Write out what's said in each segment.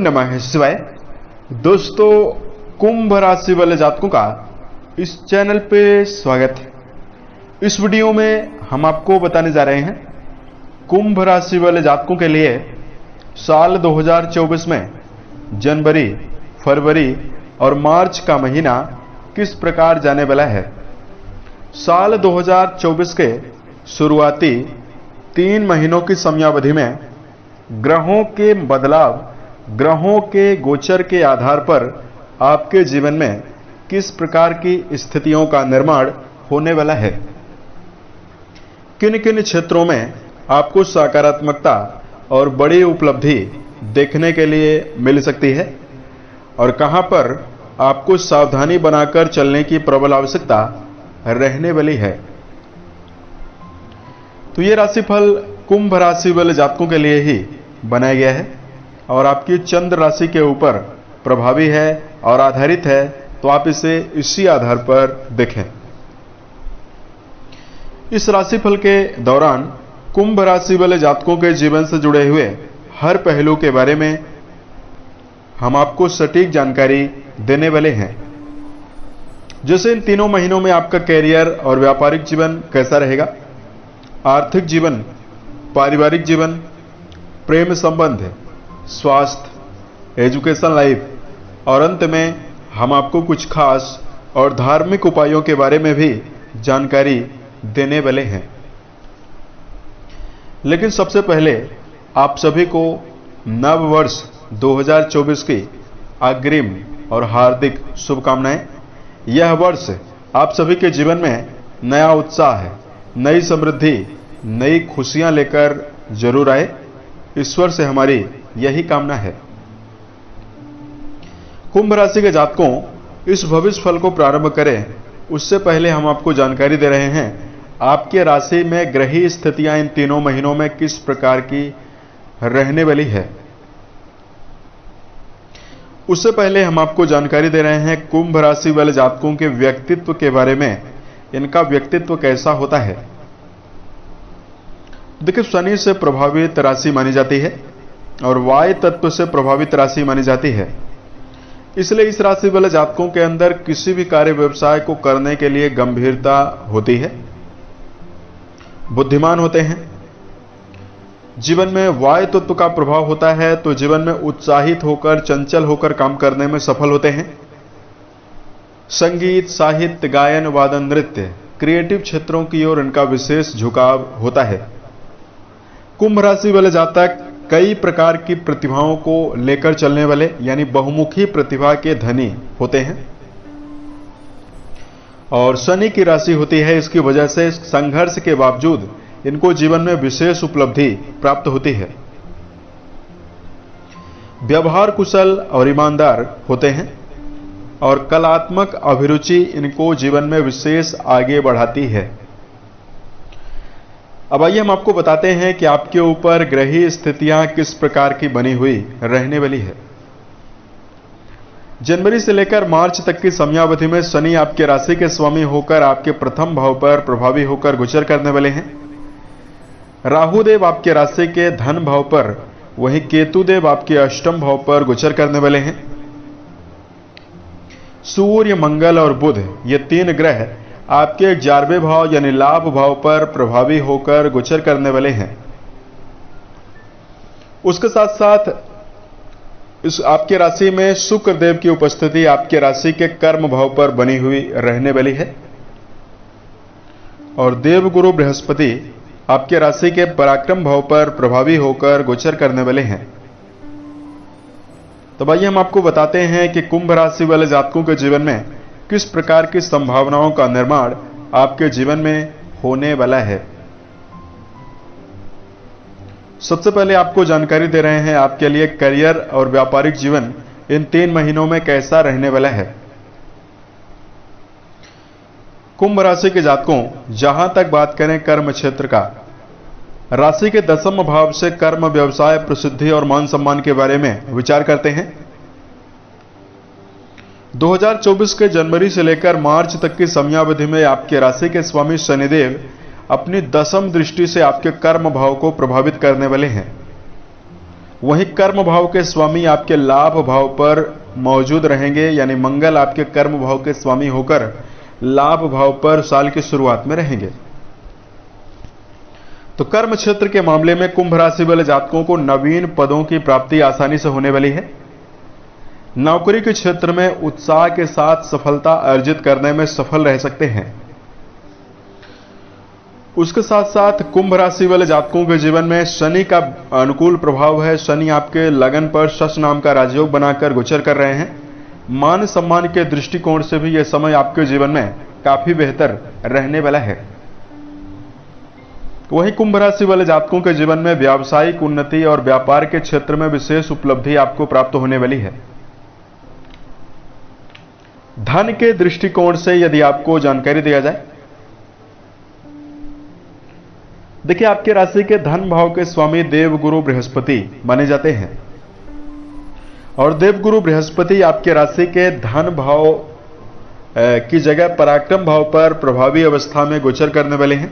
नमः शिवाय। दोस्तों, कुंभ राशि वाले जातकों का इस चैनल पे स्वागत है। इस वीडियो में हम आपको बताने जा रहे हैं कुंभ राशि वाले जातकों के लिए साल 2024 में जनवरी, फरवरी और मार्च का महीना किस प्रकार जाने वाला है। साल 2024 के शुरुआती 3 महीनों की समयावधि में ग्रहों के बदलाव, ग्रहों के गोचर के आधार पर आपके जीवन में किस प्रकार की स्थितियों का निर्माण होने वाला है। किन किन क्षेत्रों में आपको सकारात्मकता और बड़ी उपलब्धि देखने के लिए मिल सकती है और कहां पर आपको सावधानी बनाकर चलने की प्रबल आवश्यकता रहने वाली है। तो ये राशिफल कुंभ राशि वाले जातकों के लिए ही बनाया गया है और आपकी चंद्र राशि के ऊपर प्रभावी है और आधारित है, तो आप इसे इसी आधार पर देखें। इस राशिफल के दौरान कुंभ राशि वाले जातकों के जीवन से जुड़े हुए हर पहलू के बारे में हम आपको सटीक जानकारी देने वाले हैं। जैसे इन 3 महीनों में आपका कैरियर और व्यापारिक जीवन कैसा रहेगा, आर्थिक जीवन, पारिवारिक जीवन, प्रेम संबंध, स्वास्थ्य, एजुकेशन लाइफ और अंत में हम आपको कुछ खास और धार्मिक उपायों के बारे में भी जानकारी देने वाले हैं। लेकिन सबसे पहले आप सभी को नव वर्ष 2024 की अग्रिम और हार्दिक शुभकामनाएं। यह वर्ष आप सभी के जीवन में नया उत्साह है, नई समृद्धि, नई खुशियां लेकर जरूर आए। ईश्वर से हमारी यही कामना है। कुंभ राशि के जातकों, इस भविष्य फल को प्रारंभ करें उससे पहले हम आपको जानकारी दे रहे हैं आपके राशि में ग्रही स्थितियां इन 3 महीनों में किस प्रकार की रहने वाली है। उससे पहले हम आपको जानकारी दे रहे हैं कुंभ राशि वाले जातकों के व्यक्तित्व के बारे में। इनका व्यक्तित्व कैसा होता है। देखिए, शनि से प्रभावित राशि मानी जाती है और वायु तत्व से प्रभावित राशि मानी जाती है। इसलिए इस राशि वाले जातकों के अंदर किसी भी कार्य व्यवसाय को करने के लिए गंभीरता होती है, बुद्धिमान होते हैं। जीवन में वायु तत्व का प्रभाव होता है तो जीवन में उत्साहित होकर, चंचल होकर काम करने में सफल होते हैं। संगीत, साहित्य, गायन, वादन, नृत्य, क्रिएटिव क्षेत्रों की ओर इनका विशेष झुकाव होता है। कुंभ राशि वाले जातक कई प्रकार की प्रतिभाओं को लेकर चलने वाले यानी बहुमुखी प्रतिभा के धनी होते हैं और शनि की राशि होती है। इसकी वजह से संघर्ष के बावजूद इनको जीवन में विशेष उपलब्धि प्राप्त होती है। व्यवहार कुशल और ईमानदार होते हैं और कलात्मक अभिरुचि इनको जीवन में विशेष आगे बढ़ाती है। अब आइए हम आपको बताते हैं कि आपके ऊपर ग्रही स्थितियां किस प्रकार की बनी हुई रहने वाली है। जनवरी से लेकर मार्च तक की समयावधि में शनि आपके राशि के स्वामी होकर आपके प्रथम भाव पर प्रभावी होकर गोचर करने वाले हैं। राहु देव आपके राशि के धन भाव पर, वहीं केतु देव आपके अष्टम भाव पर गोचर करने वाले हैं। सूर्य, मंगल और बुध ये 3 ग्रह आपके 11वें भाव यानी लाभ भाव पर प्रभावी होकर गोचर करने वाले हैं। उसके साथ साथ इस आपके राशि में शुक्र देव की उपस्थिति आपके राशि के कर्म भाव पर बनी हुई रहने वाली है और देवगुरु बृहस्पति आपके राशि के पराक्रम भाव पर प्रभावी होकर गोचर करने वाले हैं। तो भाई हम आपको बताते हैं कि कुंभ राशि वाले जातकों के जीवन में किस प्रकार की संभावनाओं का निर्माण आपके जीवन में होने वाला है। सबसे पहले आपको जानकारी दे रहे हैं आपके लिए करियर और व्यापारिक जीवन इन 3 महीनों में कैसा रहने वाला है। कुंभ राशि के जातकों, जहां तक बात करें कर्म क्षेत्र का, राशि के 10वें भाव से कर्म, व्यवसाय, प्रसिद्धि और मान सम्मान के बारे में विचार करते हैं। 2024 के जनवरी से लेकर मार्च तक की समयावधि में आपके राशि के स्वामी शनिदेव अपनी 10वीं दृष्टि से आपके कर्म भाव को प्रभावित करने वाले हैं। वहीं कर्म भाव के स्वामी आपके लाभ भाव पर मौजूद रहेंगे, यानी मंगल आपके कर्म भाव के स्वामी होकर लाभ भाव पर साल की शुरुआत में रहेंगे। तो कर्म क्षेत्र के मामले में कुंभ राशि वाले जातकों को नवीन पदों की प्राप्ति आसानी से होने वाली है। नौकरी के क्षेत्र में उत्साह के साथ सफलता अर्जित करने में सफल रह सकते हैं। उसके साथ साथ कुंभ राशि वाले जातकों के जीवन में शनि का अनुकूल प्रभाव है। शनि आपके लगन पर शश नाम का राजयोग बनाकर गोचर कर रहे हैं। मान सम्मान के दृष्टिकोण से भी यह समय आपके जीवन में काफी बेहतर रहने वाला है। वहीं कुंभ राशि वाले जातकों के जीवन में व्यावसायिक उन्नति और व्यापार के क्षेत्र में विशेष उपलब्धि आपको प्राप्त होने वाली है। धन के दृष्टिकोण से यदि आपको जानकारी दिया जाए, देखिए आपके राशि के धन भाव के स्वामी देवगुरु बृहस्पति माने जाते हैं और देवगुरु बृहस्पति आपके राशि के धन भाव की जगह पराक्रम भाव पर प्रभावी अवस्था में गोचर करने वाले हैं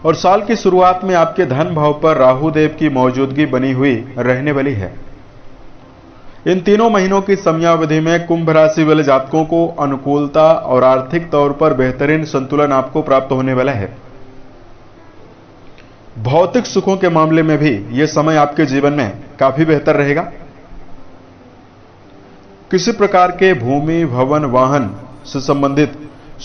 और साल की शुरुआत में आपके धन भाव पर राहु देव की मौजूदगी बनी हुई रहने वाली है। इन तीनों महीनों की समयावधि में कुंभ राशि वाले जातकों को अनुकूलता और आर्थिक तौर पर बेहतरीन संतुलन आपको प्राप्त होने वाला है। भौतिक सुखों के मामले में भी यह समय आपके जीवन में काफी बेहतर रहेगा। किसी प्रकार के भूमि, भवन, वाहन से संबंधित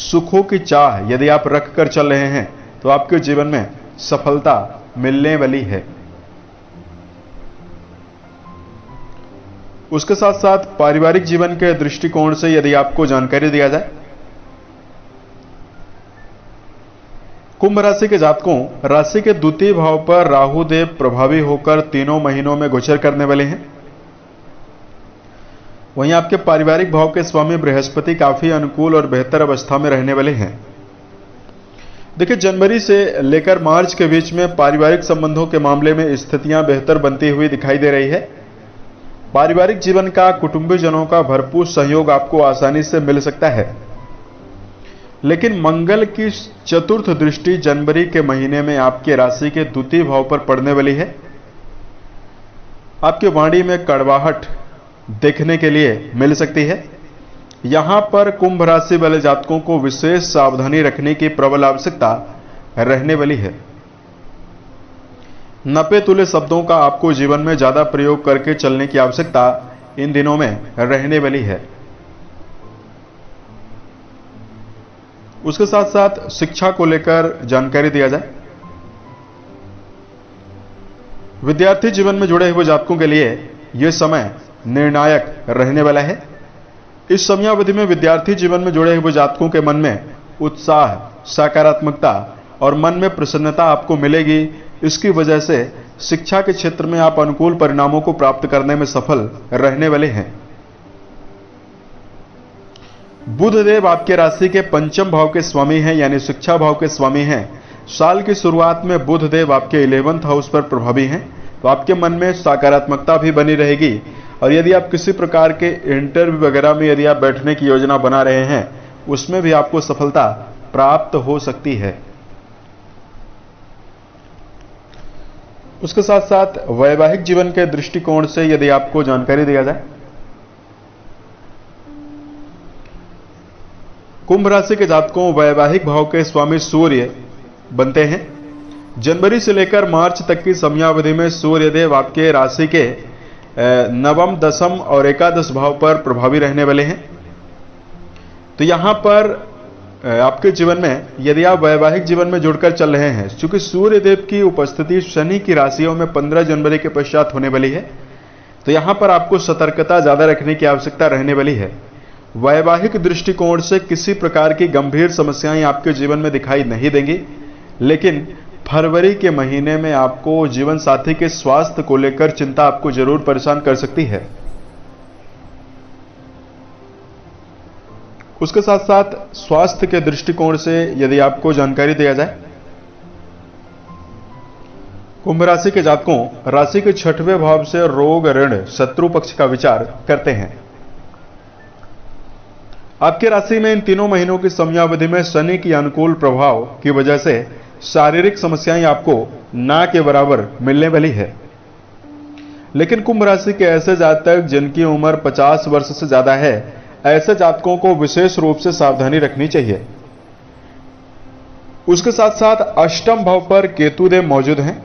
सुखों की चाह यदि आप रख कर चल रहे हैं तो आपके जीवन में सफलता मिलने वाली है। उसके साथ साथ पारिवारिक जीवन के दृष्टिकोण से यदि आपको जानकारी दिया जाए, कुंभ राशि के जातकों राशि के द्वितीय भाव पर राहु देव प्रभावी होकर तीनों महीनों में गोचर करने वाले हैं। वहीं आपके पारिवारिक भाव के स्वामी बृहस्पति काफी अनुकूल और बेहतर अवस्था में रहने वाले हैं। देखिए जनवरी से लेकर मार्च के बीच में पारिवारिक संबंधों के मामले में स्थितियां बेहतर बनती हुई दिखाई दे रही है। पारिवारिक जीवन का कुटुंबीजनों का भरपूर सहयोग आपको आसानी से मिल सकता है, लेकिन मंगल की चतुर्थ दृष्टि जनवरी के महीने में आपके राशि के द्वितीय भाव पर पड़ने वाली है। आपके वाणी में कड़वाहट देखने के लिए मिल सकती है। यहां पर कुंभ राशि वाले जातकों को विशेष सावधानी रखने की प्रबल आवश्यकता रहने वाली है। नपे तुले शब्दों का आपको जीवन में ज्यादा प्रयोग करके चलने की आवश्यकता इन दिनों में रहने वाली है। उसके साथ साथ शिक्षा को लेकर जानकारी दिया जाए, विद्यार्थी जीवन में जुड़े हुए जातकों के लिए यह समय निर्णायक रहने वाला है। इस समयावधि में विद्यार्थी जीवन में जुड़े हुए जातकों के मन में उत्साह, सकारात्मकता और मन में प्रसन्नता आपको मिलेगी। इसकी वजह से शिक्षा के क्षेत्र में आप अनुकूल परिणामों को प्राप्त करने में सफल रहने वाले हैं। बुध देव आपके राशि के पंचम भाव के स्वामी हैं, यानी शिक्षा भाव के स्वामी हैं। साल की शुरुआत में बुध देव आपके 11th हाउस पर प्रभावी हैं, तो आपके मन में सकारात्मकता भी बनी रहेगी। और यदि आप किसी प्रकार के इंटरव्यू वगैरह में यदि आप बैठने की योजना बना रहे हैं, उसमें भी आपको सफलता प्राप्त हो सकती है। उसके साथ साथ वैवाहिक जीवन के दृष्टिकोण से यदि आपको जानकारी दिया जाए, कुंभ राशि के जातकों वैवाहिक भाव के स्वामी सूर्य बनते हैं। जनवरी से लेकर मार्च तक की समयावधि में सूर्य देव आपके राशि के नवम, दसम और एकादश भाव पर प्रभावी रहने वाले हैं। तो यहां पर आपके जीवन में यदि आप वैवाहिक जीवन में जुड़कर चल रहे हैं, चूंकि सूर्य देव की उपस्थिति शनि की राशियों में 15 जनवरी के पश्चात होने वाली है, तो यहां पर आपको सतर्कता ज्यादा रखने की आवश्यकता रहने वाली है। वैवाहिक दृष्टिकोण से किसी प्रकार की गंभीर समस्याएं आपके जीवन में दिखाई नहीं देंगी, लेकिन फरवरी के महीने में आपको जीवन साथी के स्वास्थ्य को लेकर चिंता आपको जरूर परेशान कर सकती है। उसके साथ साथ स्वास्थ्य के दृष्टिकोण से यदि आपको जानकारी दिया जाए, कुंभ राशि के जातकों राशि के 6वें भाव से रोग, ऋण, शत्रु पक्ष का विचार करते हैं। आपकी राशि में इन तीनों महीनों की समयावधि में शनि की अनुकूल प्रभाव की वजह से शारीरिक समस्याएं आपको ना के बराबर मिलने वाली है। लेकिन कुंभ राशि के ऐसे जातक जिनकी उम्र 50 वर्ष से ज्यादा है, ऐसे जातकों को विशेष रूप से सावधानी रखनी चाहिए। उसके साथ साथ अष्टम भाव पर केतुदेव मौजूद हैं।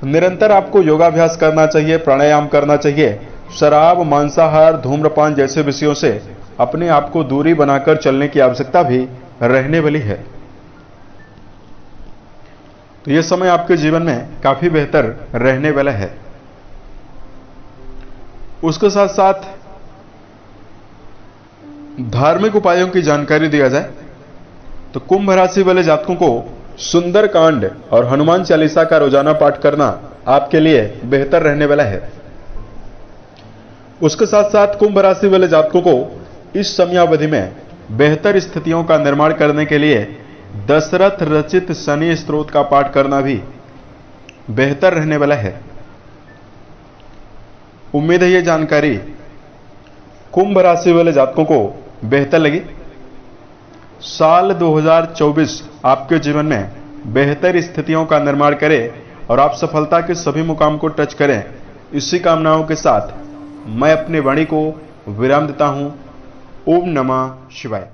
निरंतर आपको योगाभ्यास करना चाहिए, प्राणायाम करना चाहिए। शराब, मांसाहार, धूम्रपान जैसे विषयों से अपने आप को दूरी बनाकर चलने की आवश्यकता भी रहने वाली है। तो यह समय आपके जीवन में काफी बेहतर रहने वाला है। उसके साथ साथ धार्मिक उपायों की जानकारी दिया जाए तो कुंभ राशि वाले जातकों को सुंदरकांड और हनुमान चालीसा का रोजाना पाठ करना आपके लिए बेहतर रहने वाला है। उसके साथ साथ कुंभ राशि वाले जातकों को इस समयावधि में बेहतर स्थितियों का निर्माण करने के लिए दशरथ रचित शनि स्तोत्र का पाठ करना भी बेहतर रहने वाला है। उम्मीद है यह जानकारी कुंभ राशि वाले जातकों को बेहतर लगी। साल 2024 आपके जीवन में बेहतर स्थितियों का निर्माण करे और आप सफलता के सभी मुकाम को टच करें, इसी कामनाओं के साथ मैं अपनी वाणी को विराम देता हूं। ओम नमः शिवाय।